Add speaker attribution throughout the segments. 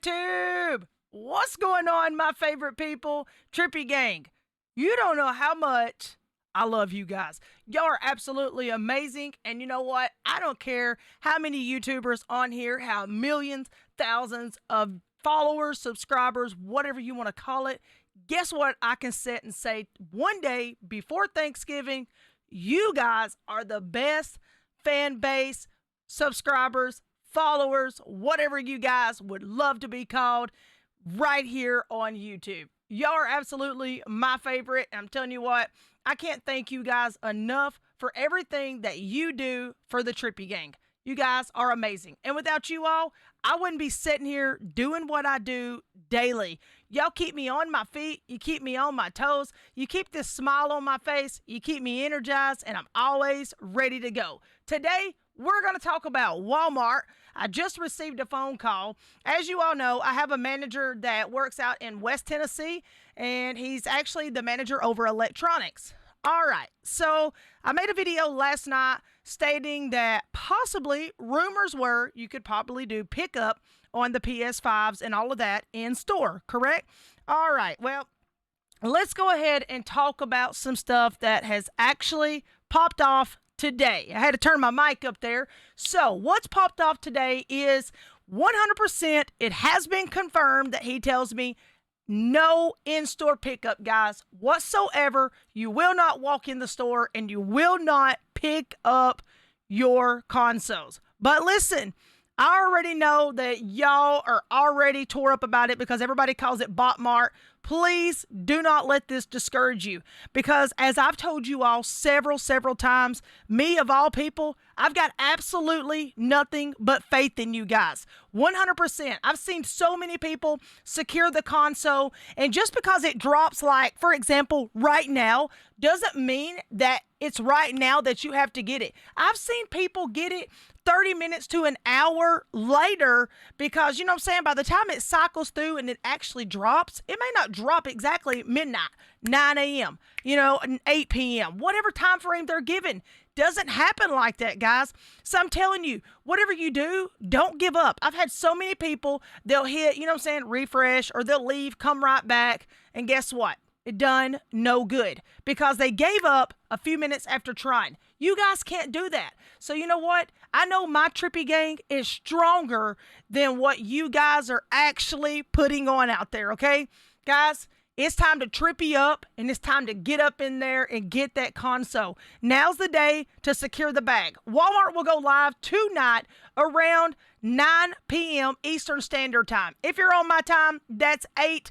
Speaker 1: YouTube? What's going on, my favorite people? Trippy Gang. You don't know how much I love you guys. Y'all are absolutely amazing. And you know what? I don't care how many YouTubers on here have millions, thousands of followers, subscribers, whatever you want to call it. Guess what? I can sit and say one day before Thanksgiving, you guys are the best fan base, subscribers, followers, whatever you guys would love to be called right here on YouTube. Y'all are absolutely my favorite. I'm telling you what, I can't thank you guys enough for everything that you do for the Trippy Gang. You guys are amazing. And without you all, I wouldn't be sitting here doing what I do daily. Y'all keep me on my feet. You keep me on my toes. You keep this smile on my face. You keep me energized, and I'm always ready to go. Today, we're going to talk about Walmart. I just received a phone call. As you all know, I have a manager that works out in West Tennessee, and he's actually the manager over electronics. All right, so I made a video last night stating that possibly rumors were you could probably do pickup on the PS5s and all of that in store, correct? All right, well, let's go ahead and talk about some stuff that has actually popped off today. I had to turn my mic up there. So what's popped off today is 100%, it has been confirmed that he tells me no in-store pickup, guys, whatsoever. You will not walk in the store and you will not pick up your consoles. But listen, I already know that y'all are already tore up about it because everybody calls it Bot Mart. Please do not let this discourage you, because as I've told you all several times, me of all people, I've got absolutely nothing but faith in you guys. 100%. I've seen so many people secure the console, and just because it drops, like, for example, right now, doesn't mean that it's right now that you have to get it. I've seen people get it 30 minutes to an hour later because, you know what I'm saying, by the time it cycles through and it actually drops, it may not drop exactly midnight, 9 a.m., 8 p.m., whatever time frame they're given. Doesn't happen like that, guys. So I'm telling you, whatever you do, don't give up. I've had so many people, they'll hit, refresh, or they'll leave, come right back, and guess what? It done no good because they gave up a few minutes after trying. You guys can't do that. So you know what? I know my Trippy Gang is stronger than what you guys are actually putting on out there, okay? Guys, it's time to trippy up, and it's time to get up in there and get that console. Now's the day to secure the bag. Walmart will go live tonight around 9 p.m. Eastern Standard Time. If you're on my time, that's 8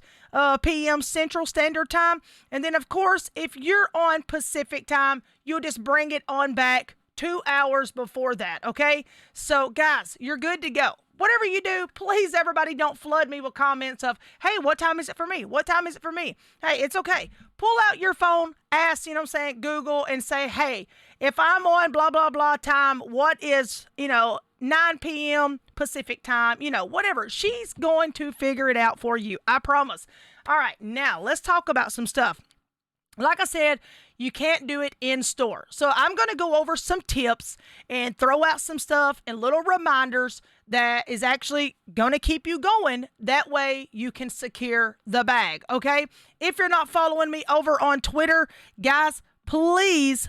Speaker 1: p.m. Central Standard Time. And then, of course, if you're on Pacific Time, you'll just bring it on back 2 hours before that, okay? So, guys, you're good to go. Whatever you do, please, everybody, don't flood me with comments of, hey, what time is it for me? What time is it for me? Hey, it's okay. Pull out your phone, ask, Google, and say, hey, if I'm on blah, blah, blah time, what is, 9 p.m. Pacific time, whatever. She's going to figure it out for you. I promise. All right, now let's talk about some stuff. Like I said, you can't do it in store. So I'm going to go over some tips and throw out some stuff and little reminders that is actually going to keep you going. That way you can secure the bag, okay? If you're not following me over on Twitter, guys, please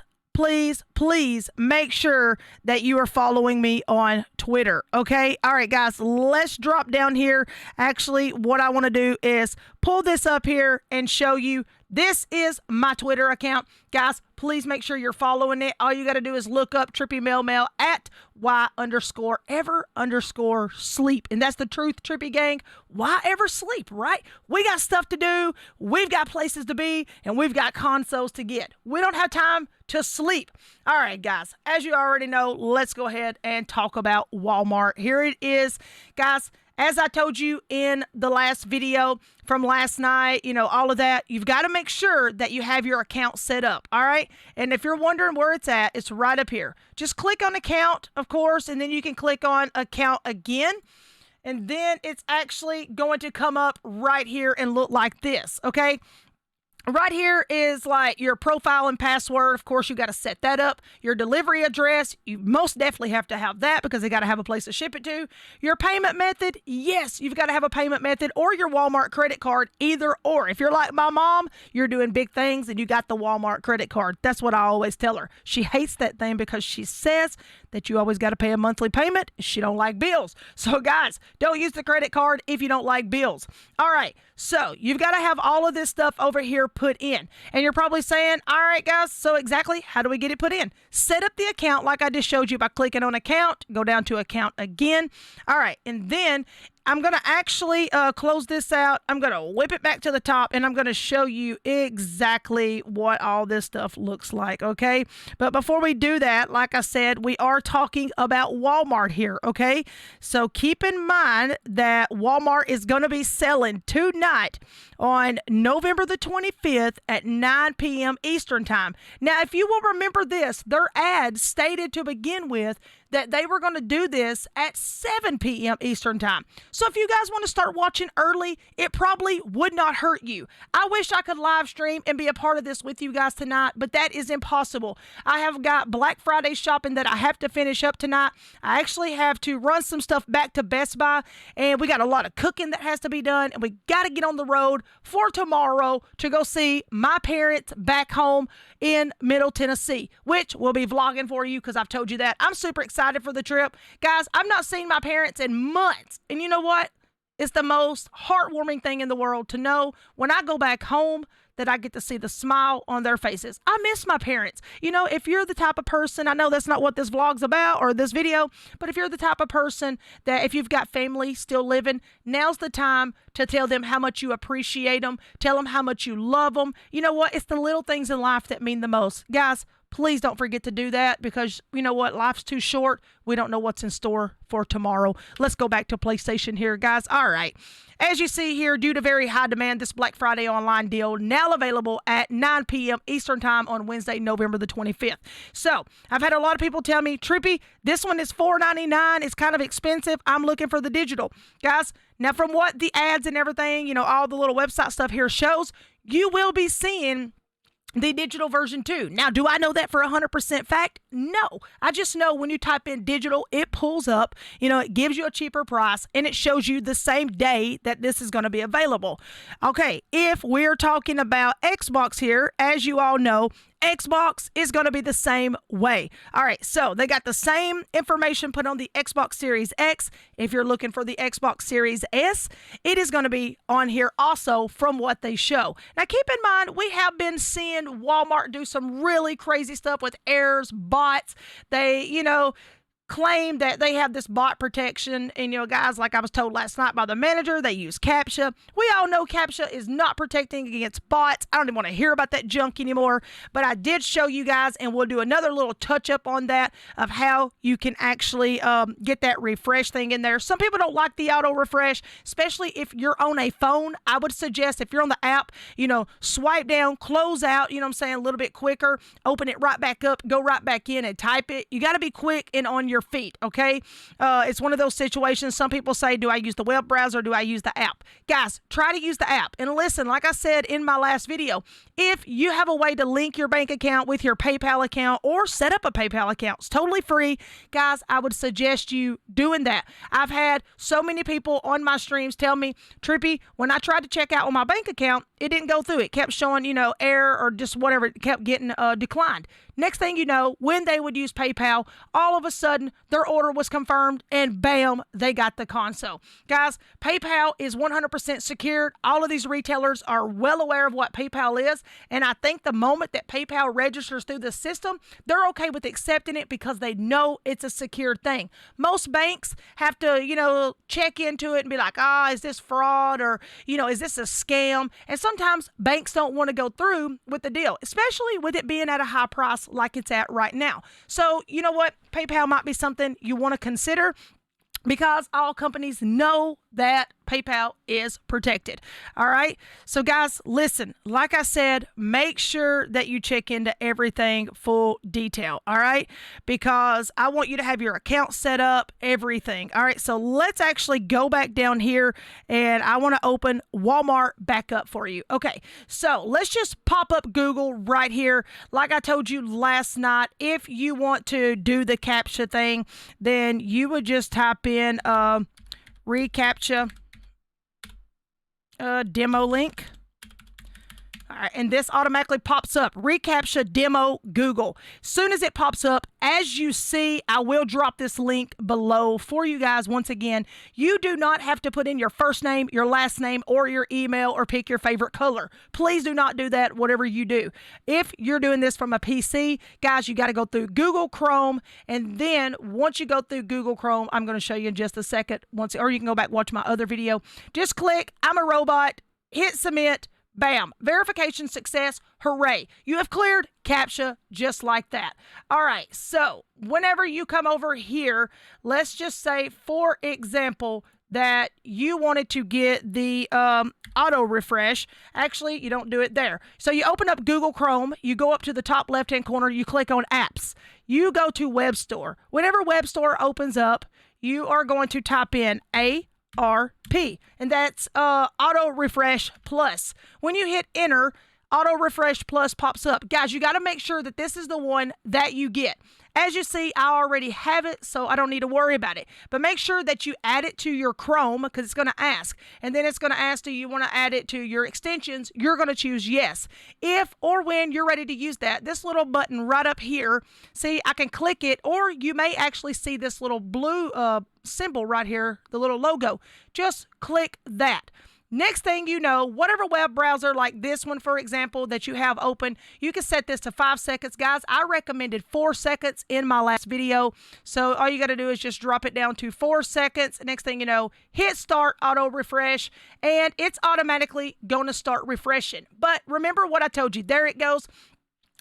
Speaker 1: make sure that you are following me on Twitter, okay? All right, guys, let's drop down here. Actually, what I want to do is pull this up here and show you. This is my Twitter account. Guys, please make sure you're following it. All you got to do is look up Trippy Mail at Y_ever_sleep. And that's the truth, Trippy Gang. Why ever sleep, right? We got stuff to do. We've got places to be. And we've got consoles to get. We don't have time to sleep. All right, guys. As you already know, let's go ahead and talk about Walmart. Here it is, guys. As I told you in the last video from last night, all of that, you've got to make sure that you have your account set up, all right? And if you're wondering where it's at, it's right up here. Just click on account, of course, and then you can click on account again. And then it's actually going to come up right here and look like this, okay? Right here is like your profile and password. Of course, you got to set that up. Your delivery address, you most definitely have to have that because they got to have a place to ship it to. Your payment method, yes, you've got to have a payment method or your Walmart credit card, either or. If you're like my mom, you're doing big things and you got the Walmart credit card. That's what I always tell her. She hates that thing because she says that you always got to pay a monthly payment. She don't like bills. So guys, don't use the credit card if you don't like bills. All right, so you've got to have all of this stuff over here put in. And you're probably saying, all right, guys, so exactly how do we get it put in? Set up the account like I just showed you by clicking on account, go down to account again. All right, and then I'm going to actually close this out. I'm going to whip it back to the top, and I'm going to show you exactly what all this stuff looks like, okay? But before we do that, like I said, we are talking about Walmart here, okay? So keep in mind that Walmart is going to be selling tonight on November the 25th at 9 p.m. Eastern Time. Now, if you will remember this, their ad stated to begin with that they were going to do this at 7 p.m. Eastern Time. So if you guys want to start watching early, it probably would not hurt you. I wish I could live stream and be a part of this with you guys tonight, but that is impossible. I have got Black Friday shopping that I have to finish up tonight. I actually have to run some stuff back to Best Buy, and we got a lot of cooking that has to be done, and we got to get on the road for tomorrow to go see my parents back home in Middle Tennessee, which we'll be vlogging for you because I've told you that. I'm super excited for the trip. Guys, I've not seen my parents in months. And you know what? It's the most heartwarming thing in the world to know when I go back home that I get to see the smile on their faces. I miss my parents. You know, if you're the type of person, I know that's not what this vlog's about or this video, but if you're the type of person that if you've got family still living, now's the time to tell them how much you appreciate them, tell them how much you love them. You know what? It's the little things in life that mean the most. Guys, please don't forget to do that because you know what? Life's too short. We don't know what's in store for tomorrow. Let's go back to PlayStation here, guys. All right. As you see here, due to very high demand, this Black Friday online deal now available at 9 p.m. Eastern Time on Wednesday, November the 25th. So I've had a lot of people tell me, Trippy, this one is $4.99. It's kind of expensive. I'm looking for the digital. Guys, now from what the ads and everything, you know, all the little website stuff here shows, you will be seeing the digital version too. Now, do I know that for 100% fact? No. I just know when you type in digital, it pulls up, you know, it gives you a cheaper price and it shows you the same day that this is going to be available. Okay, if we're talking about Xbox here, as you all know, Xbox is going to be the same way. All right, so they got the same information put on the Xbox Series X. If you're looking for the Xbox Series S, it is going to be on here also from what they show. Now, keep in mind, we have been seeing Walmart do some really crazy stuff with errors, bots. They, you know, claim that they have this bot protection, and you know, guys, like I was told last night by the manager, they use CAPTCHA. We all know CAPTCHA is not protecting against bots. I don't even want to hear about that junk anymore, but I did show you guys, and we'll do another little touch up on that of how you can actually get that refresh thing in there. Some people don't like the auto refresh, especially if you're on a phone. I would suggest if you're on the app, you know, swipe down, close out, you know what I'm saying, a little bit quicker, open it right back up, go right back in and type it. You got to be quick and on your feet, okay? It's one of those situations. Some people say, do I use the web browser or do I use the app? Guys, try to use the app. And listen, like I said in my last video, if you have a way to link your bank account with your PayPal account or set up a PayPal account, it's totally free. Guys, I would suggest you doing that. I've had so many people on my streams tell me, Trippy, when I tried to check out on my bank account, it didn't go through. It kept showing, you know, error or just whatever. It kept getting declined. Next thing you know, when they would use PayPal, all of a sudden their order was confirmed and bam, they got the console. Guys, PayPal is 100% secured. All of these retailers are well aware of what PayPal is. And I think the moment that PayPal registers through the system, they're okay with accepting it because they know it's a secured thing. Most banks have to, you know, check into it and be like, is this fraud or, you know, is this a scam? And sometimes banks don't want to go through with the deal, especially with it being at a high price like it's at right now. So, you know what? PayPal might be something you want to consider because all companies know that PayPal is protected. All right. So, guys, listen, like I said, make sure that you check into everything full detail. All right. Because I want you to have your account set up, everything. All right. So, let's actually go back down here and I want to open Walmart back up for you. Okay. So, let's just pop up Google right here. Like I told you last night, if you want to do the CAPTCHA thing, then you would just type in reCAPTCHA demo link. All right, and this automatically pops up. reCAPTCHA demo Google. Soon as it pops up, as you see, I will drop this link below for you guys. Once again, you do not have to put in your first name, your last name, or your email, or pick your favorite color. Please do not do that, whatever you do. If you're doing this from a PC, guys, you got to go through Google Chrome, and then once you go through Google Chrome, I'm going to show you in just a second, or you can go back and watch my other video. Just click I'm a robot, hit submit. Bam. Verification success. Hooray. You have cleared CAPTCHA just like that. All right. So whenever you come over here, let's just say, for example, that you wanted to get the auto refresh. Actually, you don't do it there. So you open up Google Chrome, you go up to the top left-hand corner, you click on apps. You go to Web Store. Whenever Web Store opens up, you are going to type in ARP, and that's Auto Refresh Plus. When you hit enter, Auto Refresh Plus pops up. Guys, you got to make sure that this is the one that you get. As you see, I already have it, so I don't need to worry about it. But make sure that you add it to your Chrome, because it's going to ask. And then it's going to ask, do you want to add it to your extensions? You're going to choose yes. If or when you're ready to use that, this little button right up here, see, I can click it, or you may actually see this little blue symbol right here, the little logo. Just click that. Next thing you know, whatever web browser, like this one, for example, that you have open, you can set this to 5 seconds. Guys, I recommended 4 seconds in my last video. So all you got to do is just drop it down to 4 seconds. Next thing you know, hit start auto refresh, and it's automatically going to start refreshing. But remember what I told you. There it goes.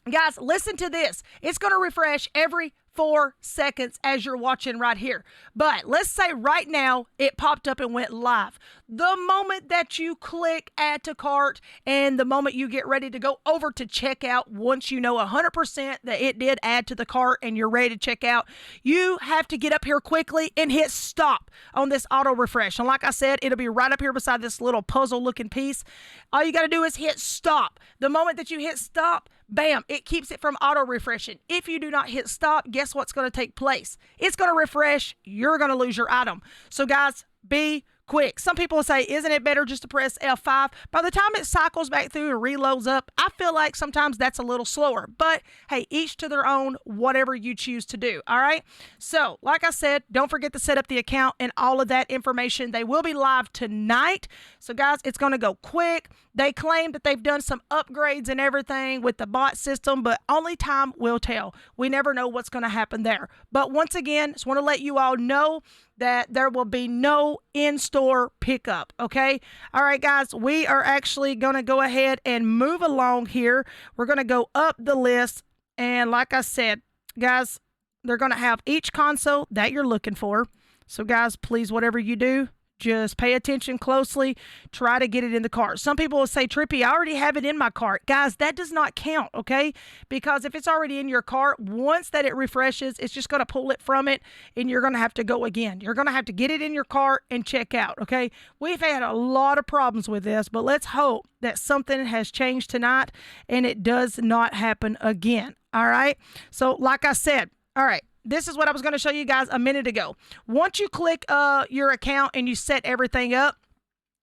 Speaker 1: Guys, listen to this. It's going to refresh every 4 seconds as you're watching right here. But let's say right now it popped up and went live. The moment that you click add to cart and the moment you get ready to go over to checkout, once you know 100% that it did add to the cart and you're ready to check out, you have to get up here quickly and hit stop on this auto refresh. And like I said, it'll be right up here beside this little puzzle looking piece. All you got to do is hit stop. The moment that you hit stop, bam, it keeps it from auto refreshing. If you do not hit stop, guess what's going to take place? It's going to refresh. You're going to lose your item. So guys, be quick. Some people will say, isn't it better just to press F5? By the time it cycles back through and reloads up, I feel like sometimes that's a little slower. But hey, each to their own, whatever you choose to do. All right. So like I said, don't forget to set up the account and all of that information. They will be live tonight. So guys, it's going to go quick. They claim that they've done some upgrades and everything with the bot system, but only time will tell. We never know what's going to happen there. But once again, just want to let you all know that there will be no in-store pickup, okay? All right, guys, we are actually going to go ahead and move along here. We're going to go up the list, and like I said, guys, they're going to have each console that you're looking for. So, guys, please, whatever you do, just pay attention closely. Try to get it in the cart. Some people will say, Trippy, I already have it in my cart. Guys, that does not count, okay? Because if it's already in your cart, once that it refreshes, it's just going to pull it from it, and you're going to have to go again. You're going to have to get it in your cart and check out, okay? We've had a lot of problems with this, but let's hope that something has changed tonight and it does not happen again, all right? So, like I said, all right. This is what I was going to show you guys a minute ago. Once you click your account and you set everything up,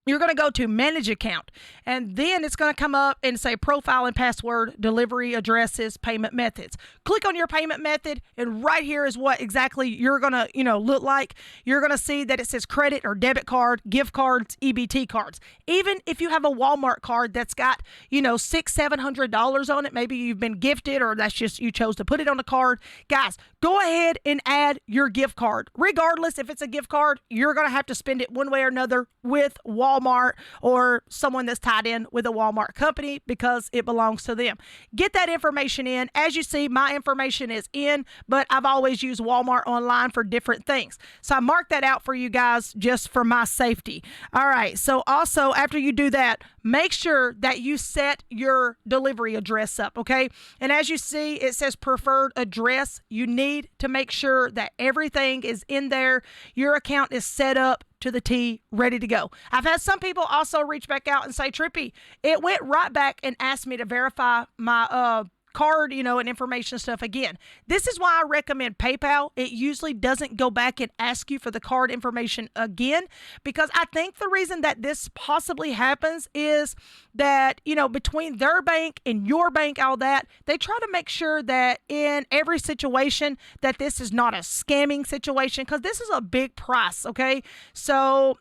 Speaker 1: you're going to go to manage account, and then it's going to come up and say profile and password, delivery addresses, payment methods. Click on your payment method, and right here is what exactly you're going to, look like. You're going to see that it says credit or debit card, gift cards, EBT cards. Even if you have a Walmart card that's got, $600-700 on it, maybe you've been gifted or that's just you chose to put it on the card. Guys, go ahead and add your gift card. Regardless if it's a gift card, you're going to have to spend it one way or another with Walmart. Walmart or someone that's tied in with a Walmart company because it belongs to them. Get that information in. As you see, my information is in, but I've always used Walmart online for different things. So I marked that out for you guys just for my safety. All right. So also, after you do that, make sure that you set your delivery address up, okay? And as you see, it says preferred address. You need to make sure that everything is in there. Your account is set up to the T, ready to go. I've had some people also reach back out and say, Trippy, it went right back and asked me to verify my card, and information stuff again. This is why I recommend PayPal. It usually doesn't go back and ask you for the card information again, because I think the reason that this possibly happens is that, between their bank and your bank, all that, they try to make sure that in every situation that this is not a scamming situation, because this is a big price, okay? So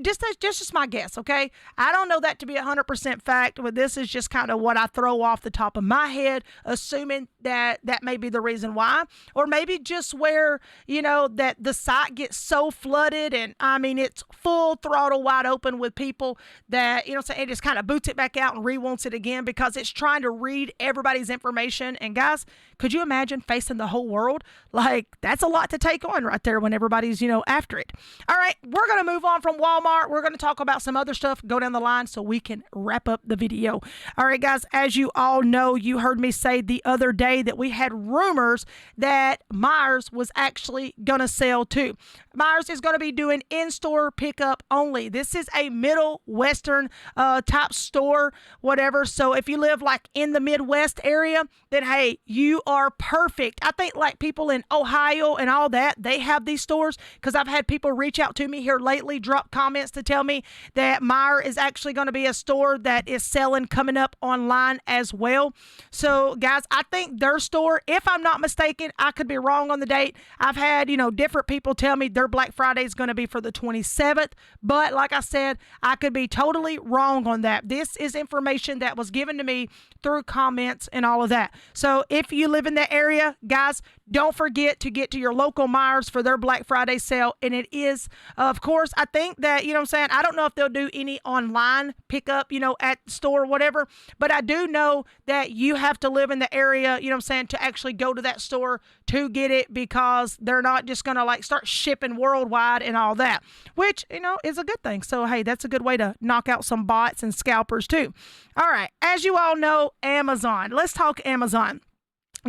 Speaker 1: that's just my guess, okay? I don't know that to be 100% fact, but this is just kind of what I throw off the top of my head, assuming that that may be the reason why. Or maybe just where, that the site gets so flooded and, it's full throttle wide open with people that, it just kind of boots it back out and re-wants it again because it's trying to read everybody's information. And guys, could you imagine facing the whole world? Like, that's a lot to take on right there when everybody's, after it. All right, we're going to move on from Walmart. We're going to talk about some other stuff, go down the line so we can wrap up the video. All right, guys, as you all know, you heard me say the other day that we had rumors that Meijer was actually going to sell too. Meijer is going to be doing in-store pickup only. This is a Middle Western type store, whatever. So if you live like in the Midwest area, then hey, you are perfect. I think like people in Ohio and all that, they have these stores, because I've had people reach out to me here lately, drop comments to tell me that Meijer is actually going to be a store that is selling coming up online as well. So guys, I think their store, if I'm not mistaken, I could be wrong on the date. I've had, different people tell me their Black Friday is going to be for the 27th, but like I said, I could be totally wrong on that. This is information that was given to me through comments and all of that. So if you live in that area, guys, don't forget to get to your local Meijer for their Black Friday sale. And it is, of course, I think that, I don't know if they'll do any online pickup, at the store or whatever, but I do know that you have to live in the area, to actually go to that store to get it, because they're not just going to like start shipping worldwide and all that, which, is a good thing. So, hey, that's a good way to knock out some bots and scalpers too. All right. As you all know, Amazon. Let's talk Amazon.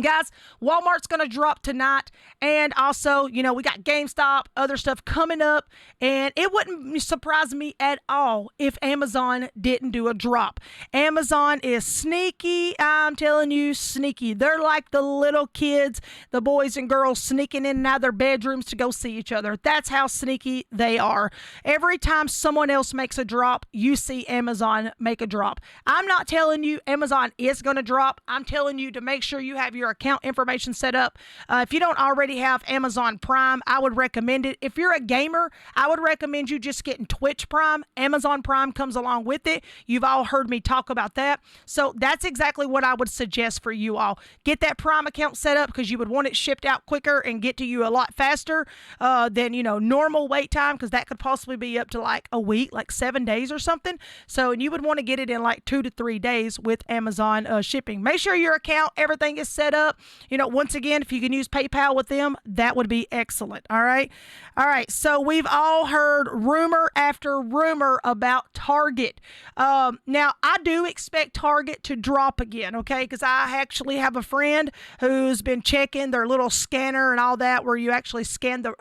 Speaker 1: Guys, Walmart's going to drop tonight, and also, we got GameStop, other stuff coming up, and it wouldn't surprise me at all if Amazon didn't do a drop. Amazon is sneaky, I'm telling you, sneaky. They're like the little kids, the boys and girls sneaking in and out of their bedrooms to go see each other. That's how sneaky they are. Every time someone else makes a drop, you see Amazon make a drop. I'm not telling you Amazon is going to drop. I'm telling you to make sure you have your account information set up. If you don't already have Amazon Prime, I would recommend it. If you're a gamer, I would recommend you just getting Twitch Prime. Amazon Prime comes along with it. You've all heard me talk about that. So that's exactly what I would suggest for you all. Get that Prime account set up, because you would want it shipped out quicker and get to you a lot faster than, normal wait time, because that could possibly be up to like a week, like 7 days or something. So, and you would want to get it in like 2 to 3 days with Amazon shipping. Make sure your account, everything is set up. Once again, if you can use PayPal with them, that would be excellent. All right. So we've all heard rumor after rumor about Target. Now, I do expect Target to drop again, okay? Because I actually have a friend who's been checking their little scanner and all that, where you actually scan the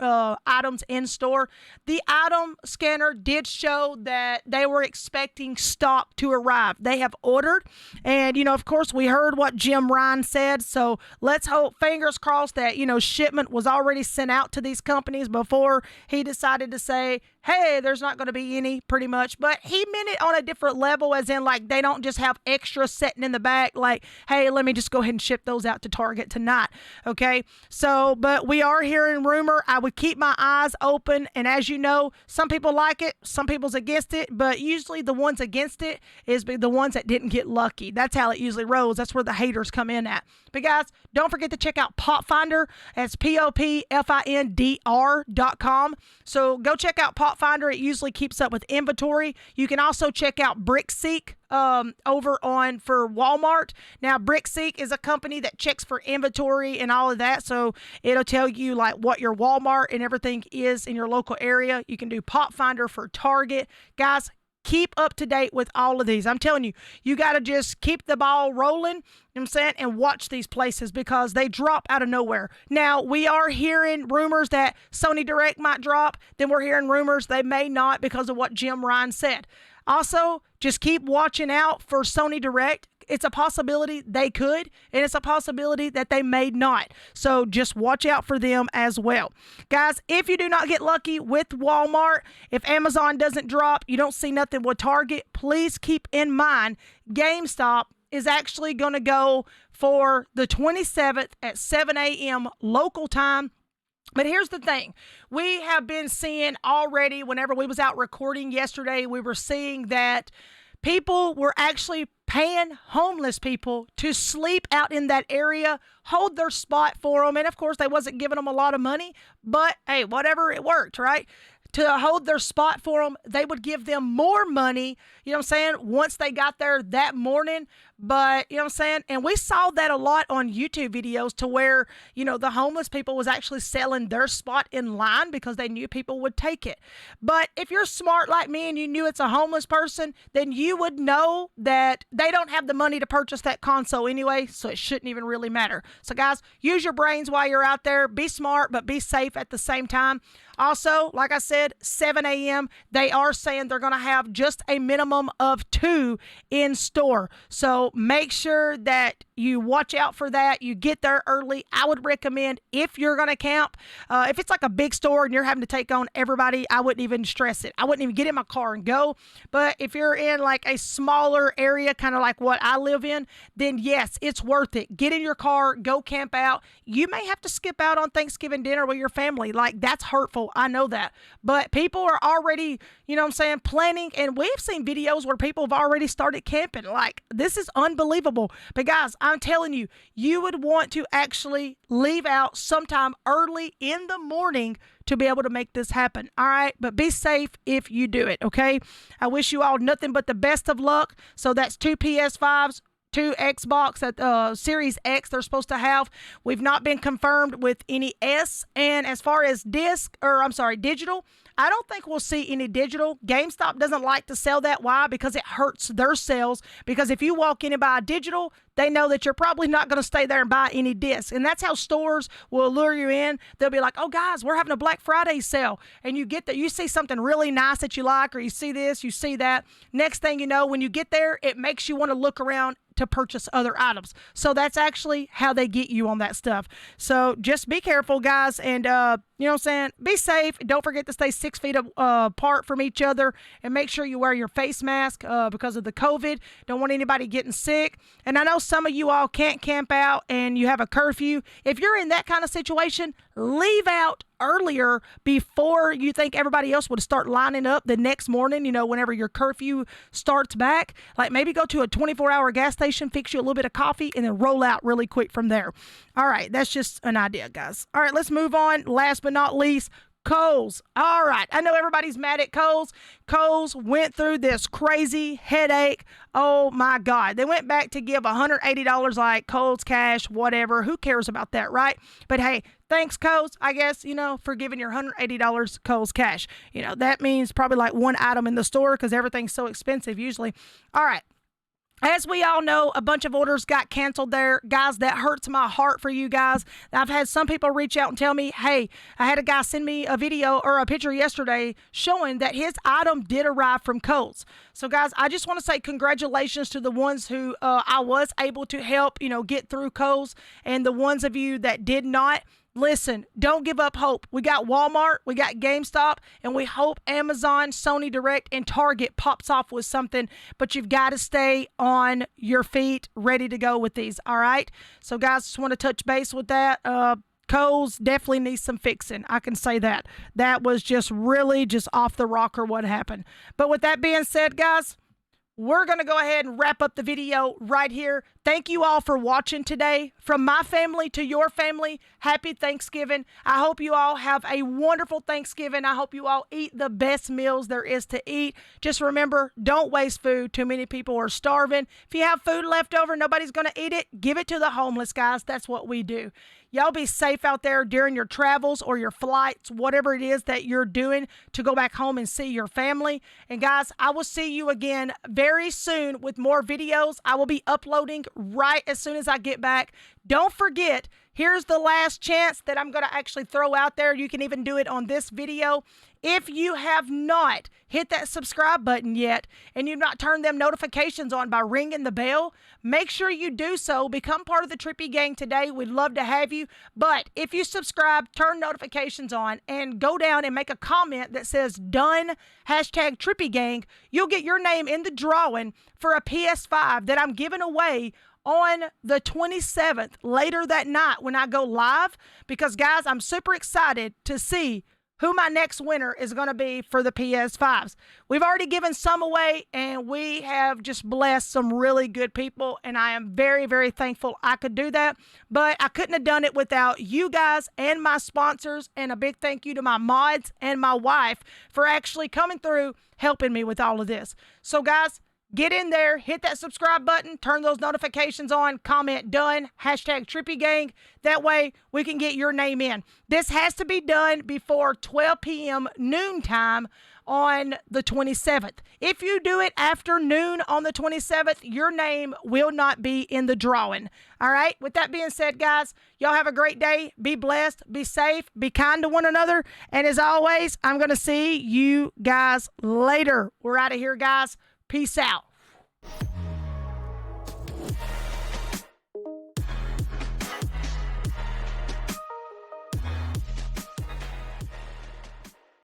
Speaker 1: items in store. The item scanner did show that they were expecting stock to arrive. They have ordered. And, of course, we heard what Jim Ryan said. So let's hope, fingers crossed, that, shipment was already sent out to these companies before he decided to say, hey, there's not going to be any, pretty much. But he meant it on a different level, as in like they don't just have extra sitting in the back, like, hey, let me just go ahead and ship those out to Target tonight. Okay. So, but we are hearing rumor. I would keep my eyes open. And as you know, some people like it, some people's against it, but usually the ones against it is the ones that didn't get lucky. That's how it usually rolls. That's where the haters come in at. But guys, don't forget to check out Popfinder. That's POPFINDR.com. So go check out Popfinder. Pop Finder, it usually keeps up with inventory. You can also check out BrickSeek over on for Walmart. Now, BrickSeek is a company that checks for inventory and all of that, so it'll tell you like what your Walmart and everything is in your local area. You can do Pop Finder for Target. Guys, keep up to date with all of these. I'm telling you, you got to just keep the ball rolling, you know what I'm saying, and watch these places because they drop out of nowhere. Now, we are hearing rumors that Sony Direct might drop. Then we're hearing rumors they may not because of what Jim Ryan said. Also, just keep watching out for Sony Direct. It's a possibility they could, and it's a possibility that they may not. So just watch out for them as well. Guys, if you do not get lucky with Walmart, if Amazon doesn't drop, you don't see nothing with Target, please keep in mind GameStop is actually going to go for the 27th at 7 a.m. local time. But here's the thing. We have been seeing already, whenever we was out recording yesterday, we were seeing that people were actually paying homeless people to sleep out in that area, hold their spot for them. And of course, they wasn't giving them a lot of money, but hey, whatever, it worked, right? To hold their spot for them, they would give them more money, you know what I'm saying, once they got there that morning. But, you know what I'm saying? And we saw that a lot on YouTube videos to where, you know, the homeless people was actually selling their spot in line because they knew people would take it. But if you're smart like me and you knew it's a homeless person, then you would know that they don't have the money to purchase that console anyway, so it shouldn't even really matter. So, guys, use your brains while you're out there. Be smart, but be safe at the same time. Also, like I said, 7 a.m., they are saying they're going to have just a minimum of 2 in store. So make sure that you watch out for that. You get there early. I would recommend if you're going to camp, if it's like a big store and you're having to take on everybody, I wouldn't even stress it. I wouldn't even get in my car and go. But if you're in like a smaller area, kind of like what I live in, then yes, it's worth it. Get in your car, go camp out. You may have to skip out on Thanksgiving dinner with your family. Like, that's hurtful. I know that. But people are already, you know what I'm saying, planning. And we've seen videos where people have already started camping. Like, this is unbelievable. But guys, I'm telling you, you would want to actually leave out sometime early in the morning to be able to make this happen. All right. But be safe if you do it. Okay. I wish you all nothing but the best of luck. So that's 2 PS5s. 2 Xbox at Series X they're supposed to have. We've not been confirmed with any S. And as far as digital, I don't think we'll see any digital. GameStop doesn't like to sell that. Why? Because it hurts their sales. Because if you walk in and buy digital, they know that you're probably not going to stay there and buy any discs. And that's how stores will lure you in. They'll be like, oh, guys, we're having a Black Friday sale. And you get that, you see something really nice that you like, or you see this, you see that. Next thing you know, when you get there, it makes you want to look around to purchase other items. So that's actually how they get you on that stuff. So just be careful, guys. And, you know what I'm saying? Be safe. Don't forget to stay 6 feet apart from each other, and make sure you wear your face mask because of the COVID. Don't want anybody getting sick. And I know some of you all can't camp out and you have a curfew. If you're in that kind of situation, leave out earlier before you think everybody else would start lining up the next morning, you know, whenever your curfew starts back. Like, maybe go to a 24-hour gas station, fix you a little bit of coffee, and then roll out really quick from there. All right, that's just an idea, guys. All right, let's move on. Last but not least, Kohls. All right. I know everybody's mad at Kohls. Kohls went through this crazy headache. Oh, my God. They went back to give $180 like Kohls cash, whatever. Who cares about that, right? But, hey, thanks, Kohls, I guess, you know, for giving your $180 Kohls cash. You know, that means probably like one item in the store because everything's so expensive usually. All right. As we all know, a bunch of orders got canceled there. Guys, that hurts my heart for you guys. I've had some people reach out and tell me, hey, I had a guy send me a video or a picture yesterday showing that his item did arrive from Kohls. So, guys, I just want to say congratulations to the ones who I was able to help, you know, get through Kohls, and the ones of you that did not. Listen, don't give up hope. We got Walmart, we got GameStop, and we hope Amazon, Sony Direct, and Target pops off with something, but you've got to stay on your feet, ready to go with these, all right? So, guys, just want to touch base with that. Kohls definitely needs some fixing. I can say that. That was just really just off the rocker what happened. But with that being said, guys, we're going to go ahead and wrap up the video right here. Thank you all for watching today. From my family to your family, happy Thanksgiving. I hope you all have a wonderful Thanksgiving. I hope you all eat the best meals there is to eat. Just remember, don't waste food. Too many people are starving. If you have food left over, nobody's going to eat it. Give it to the homeless, guys. That's what we do. Y'all be safe out there during your travels or your flights, whatever it is that you're doing to go back home and see your family. And guys, I will see you again very soon with more videos. I will be uploading right as soon as I get back. Don't forget, here's the last chance that I'm going to actually throw out there. You can even do it on this video. If you have not hit that subscribe button yet and you've not turned them notifications on by ringing the bell, make sure you do so. Become part of the Trippy Gang today. We'd love to have you. But if you subscribe, turn notifications on, and go down and make a comment that says done, hashtag Trippy Gang, you'll get your name in the drawing for a PS5 that I'm giving away on the 27th, later that night when I go live. Because, guys, I'm super excited to see who my next winner is going to be for the PS5s. We've already given some away, and we have just blessed some really good people, and I am very, very thankful I could do that. But I couldn't have done it without you guys and my sponsors, and a big thank you to my mods and my wife for actually coming through, helping me with all of this. So, guys, get in there, hit that subscribe button, turn those notifications on, comment done, hashtag Trippy Gang. That way we can get your name in. This has to be done before 12 p.m. noontime on the 27th. If you do it after noon on the 27th, your name will not be in the drawing. All right? With that being said, guys, y'all have a great day. Be blessed. Be safe. Be kind to one another. And as always, I'm going to see you guys later. We're out of here, guys. Peace out.